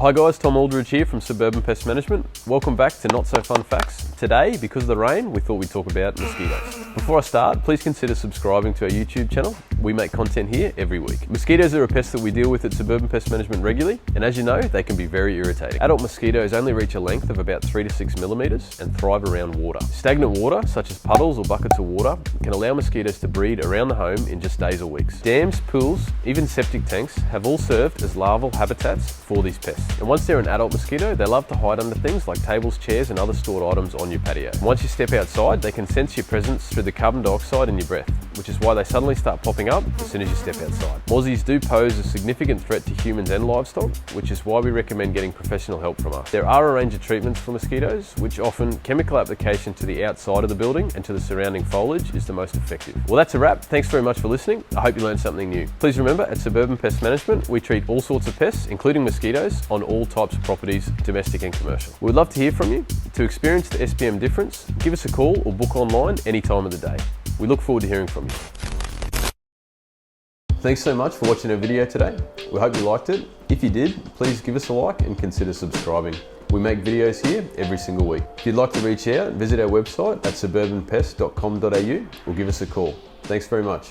Hi guys, Tom Aldridge here from Suburban Pest Management. Welcome back to Not So Fun Facts. Today, because of the rain, we thought we'd talk about mosquitoes. Before I start, please consider subscribing to our YouTube channel. We make content here every week. Mosquitoes are a pest that we deal with at Suburban Pest Management regularly, and as you know, they can be very irritating. Adult mosquitoes only reach a length of about 3 to 6 millimeters and thrive around water. Stagnant water, such as puddles or buckets of water, can allow mosquitoes to breed around the home in just days or weeks. Dams, pools, even septic tanks have all served as larval habitats for these pests. And once they're an adult mosquito, they love to hide under things like tables, chairs, and other stored items on your patio. Once you step outside, they can sense your presence through the carbon dioxide in your breath, which is why they suddenly start popping up as soon as you step outside. Mozzies do pose a significant threat to humans and livestock, which is why we recommend getting professional help from us. There are a range of treatments for mosquitoes, which often chemical application to the outside of the building and to the surrounding foliage is the most effective. Well, that's a wrap. Thanks very much for listening. I hope you learned something new. Please remember, at Suburban Pest Management, we treat all sorts of pests, including mosquitoes, on all types of properties, domestic and commercial. We'd love to hear from you. To experience the SPM difference, give us a call or book online any time of the day. We look forward to hearing from you. Thanks so much for watching our video today. We hope you liked it. If you did, please give us a like and consider subscribing. We make videos here every single week. If you'd like to reach out, visit our website at suburbanpest.com.au or give us a call. Thanks very much.